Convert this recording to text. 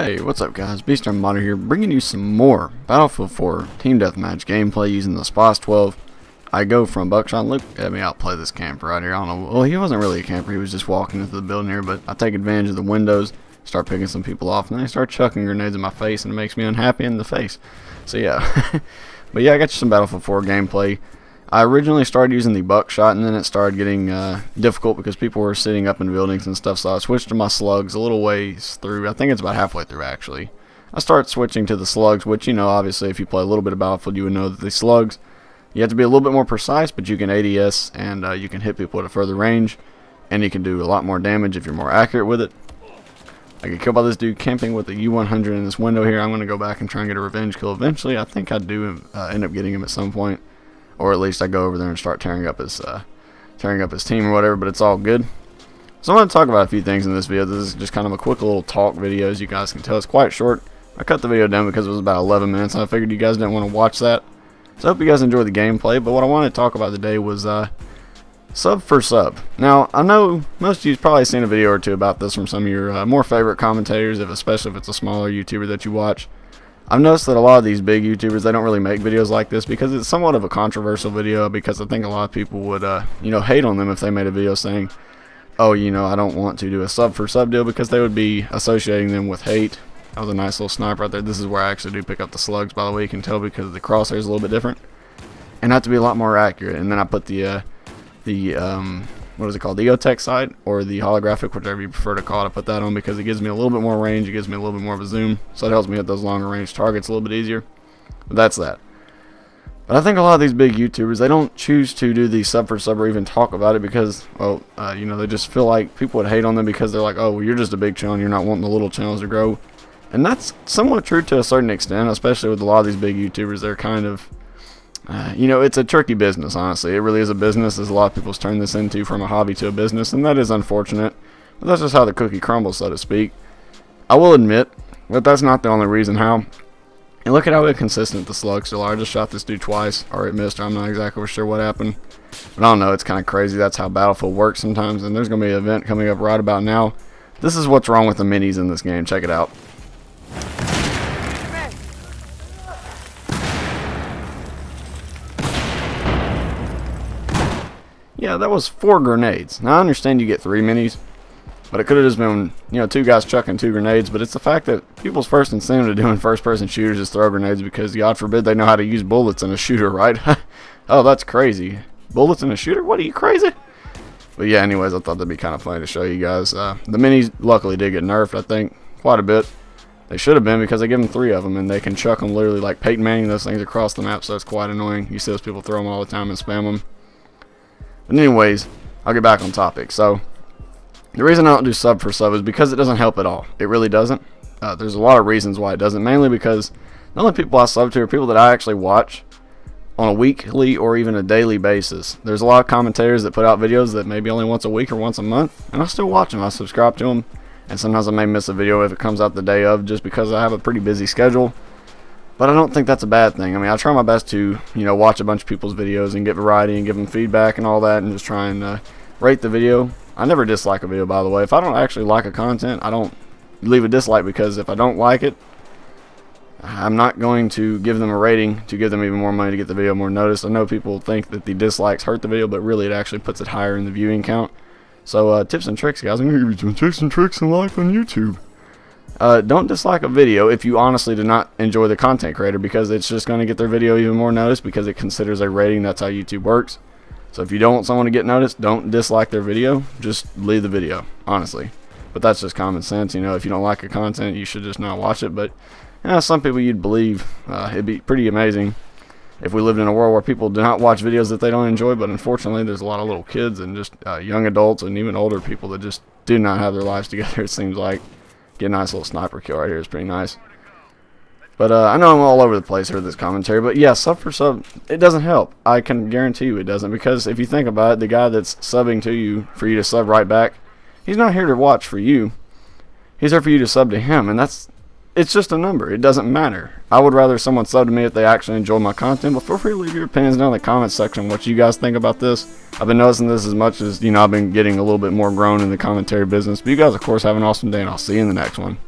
Hey, what's up guys, Beastar Modder here, bringing you some more Battlefield 4 Team Deathmatch gameplay using the SPOS 12. I go from Buckshot. Look at me outplay this camper right here. I don't know, well, he wasn't really a camper, he was just walking into the building here, but I take advantage of the windows, start picking some people off, and then they start chucking grenades in my face, and it makes me unhappy in the face. So yeah, but yeah, I got you some Battlefield 4 gameplay. I originally started using the Buckshot, and then it started getting difficult because people were sitting up in buildings and stuff, so I switched to my slugs a little ways through. I think it's about halfway through, actually. I started switching to the slugs, which, you know, obviously if you play a little bit of Battlefield, you would know that the slugs, you have to be a little bit more precise, but you can ADS, and you can hit people at a further range, and you can do a lot more damage if you're more accurate with it. I get killed by this dude camping with the U-100 in this window here. I'm going to go back and try and get a revenge kill eventually. I think I do end up getting him at some point. Or at least I go over there and start tearing up his team or whatever, but it's all good. So I want to talk about a few things in this video. This is just kind of a quick little talk video, as you guys can tell. It's quite short. I cut the video down because it was about 11 minutes, and I figured you guys didn't want to watch that. So I hope you guys enjoyed the gameplay, but what I wanted to talk about today was sub for sub. Now, I know most of you've probably seen a video or two about this from some of your more favorite commentators, especially if it's a smaller YouTuber that you watch. I've noticed that a lot of these big YouTubers, they don't really make videos like this because it's somewhat of a controversial video, because I think a lot of people would, you know, hate on them if they made a video saying, oh, you know, I don't want to do a sub for sub deal, because they would be associating them with hate. That was a nice little sniper right there. This is where I actually do pick up the slugs, by the way. You can tell because the crosshair is a little bit different. And I have to be a lot more accurate. And then I put the what is it called, the EOTech sight, or the holographic, whichever you prefer to call it. I put that on because it gives me a little bit more range, it gives me a little bit more of a zoom, so it helps me hit those longer range targets a little bit easier. But that's that. But I think a lot of these big YouTubers, they don't choose to do the sub for sub or even talk about it because, well, you know, they just feel like people would hate on them because they're like, oh, well, you're just a big channel and you're not wanting the little channels to grow. And that's somewhat true to a certain extent, especially with a lot of these big YouTubers. They're kind of, you know, it's a tricky business, honestly. It really is a business, as a lot of people's turned this into from a hobby to a business, and that is unfortunate. But that's just how the cookie crumbles, so to speak. I will admit that that's not the only reason how. And look at how inconsistent the slugs still are. I just shot this dude twice, or it missed, or I'm not exactly sure what happened. But I don't know, it's kind of crazy. That's how Battlefield works sometimes, and there's going to be an event coming up right about now. This is what's wrong with the minis in this game. Check it out. Yeah, that was 4 grenades. Now, I understand you get 3 minis, but it could have just been, you know, 2 guys chucking 2 grenades. But it's the fact that people's first incentive to doing first-person shooters is throw grenades because, God forbid, they know how to use bullets in a shooter, right? Oh, that's crazy. Bullets in a shooter? What, are you crazy? But yeah, anyways, I thought that'd be kind of funny to show you guys. The minis luckily did get nerfed, I think, quite a bit. They should have been, because they give them 3 of them, and they can chuck them literally like Peyton Manning those things across the map, so it's quite annoying. You see those people throw them all the time and spam them. But anyways, I'll get back on topic. So, the reason I don't do sub for sub is because it doesn't help at all. It really doesn't. There's a lot of reasons why it doesn't. Mainly because the only people I sub to are people that I actually watch on a weekly or even a daily basis. There's a lot of commentators that put out videos that maybe only once a week or once a month, and I still watch them. I subscribe to them, and sometimes I may miss a video if it comes out the day of, just because I have a pretty busy schedule. But I don't think that's a bad thing. I mean, I try my best to, you know, watch a bunch of people's videos and get variety and give them feedback and all that, and just try and rate the video. I never dislike a video, by the way. If I don't actually like a content, I don't leave a dislike, because if I don't like it, I'm not going to give them a rating to give them even more money to get the video more noticed. I know people think that the dislikes hurt the video, but really it actually puts it higher in the viewing count. So tips and tricks, guys. I'm going to give you some tips and tricks in life on YouTube. Don't dislike a video if you honestly do not enjoy the content creator, because it's just going to get their video even more noticed, because it considers a rating. That's how YouTube works. So if you don't want someone to get noticed, don't dislike their video. Just leave the video, honestly. But that's just common sense. You know, if you don't like a content, you should just not watch it. But you know, some people, you'd believe it'd be pretty amazing if we lived in a world where people do not watch videos that they don't enjoy. But unfortunately, there's a lot of little kids and just young adults and even older people that just do not have their lives together, it seems like. Get a nice little sniper kill right here. It's pretty nice. But I know I'm all over the place here with this commentary, but yeah, sub for sub, it doesn't help. I can guarantee you it doesn't, because if you think about it, the guy that's subbing to you for you to sub right back, he's not here to watch for you. He's there for you to sub to him, and it's just a number. It doesn't matter. I would rather someone sub to me if they actually enjoy my content, but feel free to leave your opinions down in the comments section what you guys think about this. I've been noticing this as much as, you know, I've been getting a little bit more grown in the commentary business. But you guys, of course, have an awesome day, and I'll see you in the next one.